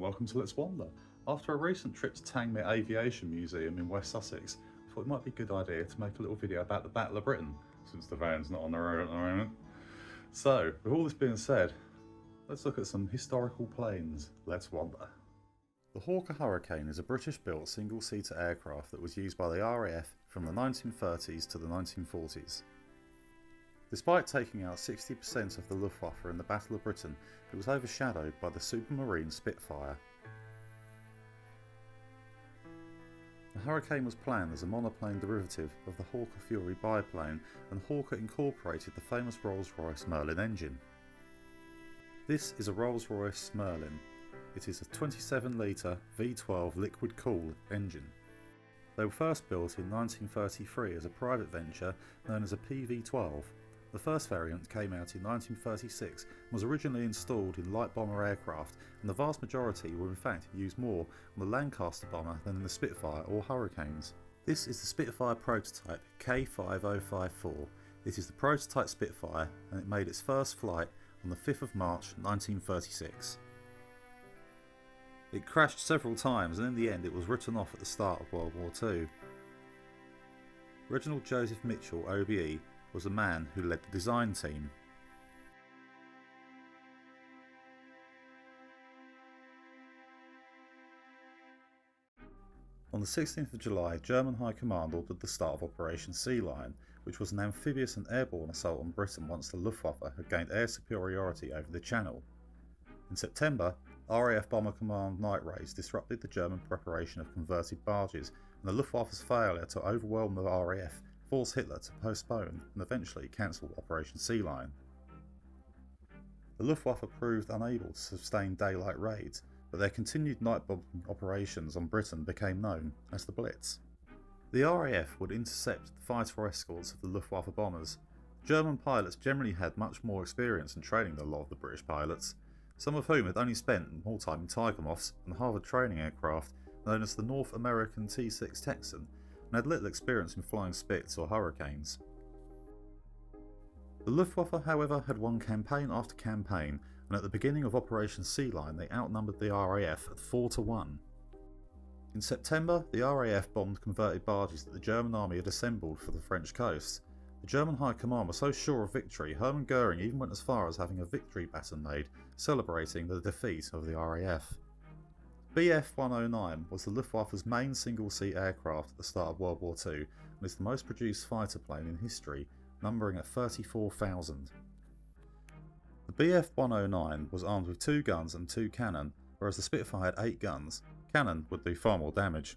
welcome to Let's Wander. After a recent trip to Tangmere Aviation Museum in West Sussex, I thought it might be a good idea to make a little video about the Battle of Britain, since the van's not on the road at the moment. So, with all this being said, let's look at some historical planes. Let's wander. The Hawker Hurricane is a British-built single-seater aircraft that was used by the RAF from the 1930s to the 1940s. Despite taking out 60% of the Luftwaffe in the Battle of Britain, it was overshadowed by the Supermarine Spitfire. The Hurricane was planned as a monoplane derivative of the Hawker Fury biplane, and Hawker incorporated the famous Rolls-Royce Merlin engine. This is a Rolls-Royce Merlin. It is a 27-litre V12 liquid-cooled engine. They were first built in 1933 as a private venture known as a PV-12. The first variant came out in 1936 and was originally installed in light bomber aircraft, and the vast majority were in fact used more on the Lancaster bomber than in the Spitfire or Hurricanes. This is the Spitfire prototype K5054. It is the prototype Spitfire, and it made its first flight on the 5th of March 1936. It crashed several times, and in the end it was written off at the start of World War II. Reginald Joseph Mitchell, OBE, was the man who led the design team. On the 16th of July, German High Command ordered the start of Operation Sea Lion, which was an amphibious and airborne assault on Britain once the Luftwaffe had gained air superiority over the Channel. In September, RAF Bomber Command night raids disrupted the German preparation of converted barges, and the Luftwaffe's failure to overwhelm the RAF forced Hitler to postpone and eventually cancel Operation Sea Lion. The Luftwaffe proved unable to sustain daylight raids, but their continued night bombing operations on Britain became known as the Blitz. The RAF would intercept the fighter escorts of the Luftwaffe bombers. German pilots generally had much more experience in training than a lot of the British pilots, some of whom had only spent more time in Tigermoths and Harvard training aircraft known as the North American T-6 Texan, and had little experience in flying Spits or Hurricanes. The Luftwaffe, however, had won campaign after campaign, and at the beginning of Operation Sea Lion they outnumbered the RAF at 4-1. In September, the RAF bombed converted barges that the German army had assembled for the French coast. The German High Command was so sure of victory, Hermann Goering even went as far as having a victory baton made, celebrating the defeat of the RAF. Bf-109 was the Luftwaffe's main single-seat aircraft at the start of World War II, and is the most produced fighter plane in history, numbering at 34,000. The Bf-109 was armed with 2 guns and 2 cannon, whereas the Spitfire had 8 guns. Cannon would do far more damage.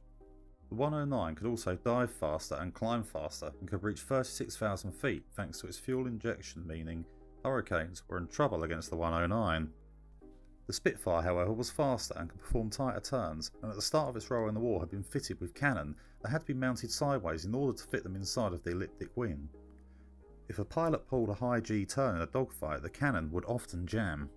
The 109 could also dive faster and climb faster, and could reach 36,000 feet thanks to its fuel injection, meaning Hurricanes were in trouble against the 109. The Spitfire, however, was faster and could perform tighter turns, and at the start of its role in the war had been fitted with cannon that had to be mounted sideways in order to fit them inside of the elliptic wing. If a pilot pulled a high G turn in a dogfight, the cannon would often jam.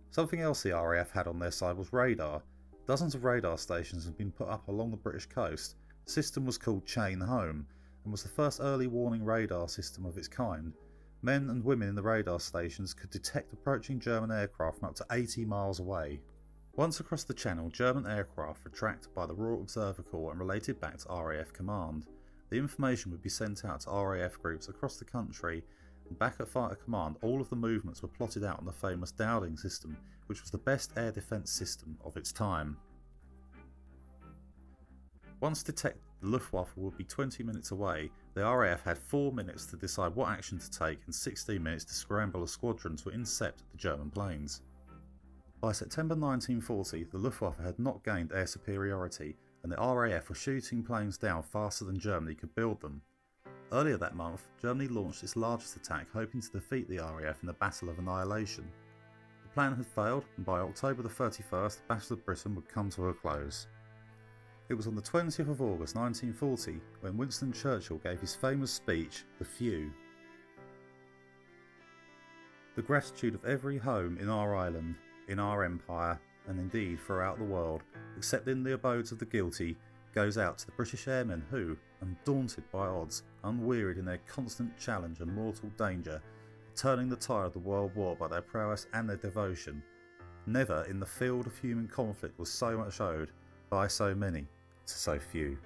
Something else the RAF had on their side was radar. Dozens of radar stations had been put up along the British coast. The system was called Chain Home, and was the first early warning radar system of its kind. Men and women in the radar stations could detect approaching German aircraft from up to 80 miles away. Once across the Channel, German aircraft were tracked by the Royal Observer Corps and related back to RAF Command. The information would be sent out to RAF groups across the country, and back at Fighter Command all of the movements were plotted out on the famous Dowding system, which was the best air defence system of its time. Once detected, the Luftwaffe would be 20 minutes away. The RAF had 4 minutes to decide what action to take and 16 minutes to scramble a squadron to intercept the German planes. By September 1940, the Luftwaffe had not gained air superiority, and the RAF were shooting planes down faster than Germany could build them. Earlier that month, Germany launched its largest attack, hoping to defeat the RAF in the Battle of Annihilation. The plan had failed, and by October the 31st, the Battle of Britain would come to a close. It was on the 20th of August 1940 when Winston Churchill gave his famous speech, The Few. The gratitude of every home in our island, in our empire, and indeed throughout the world, except in the abodes of the guilty, goes out to the British airmen who, undaunted by odds, unwearied in their constant challenge and mortal danger, are turning the tide of the World War by their prowess and their devotion. Never in the field of human conflict was so much owed by so many to so few.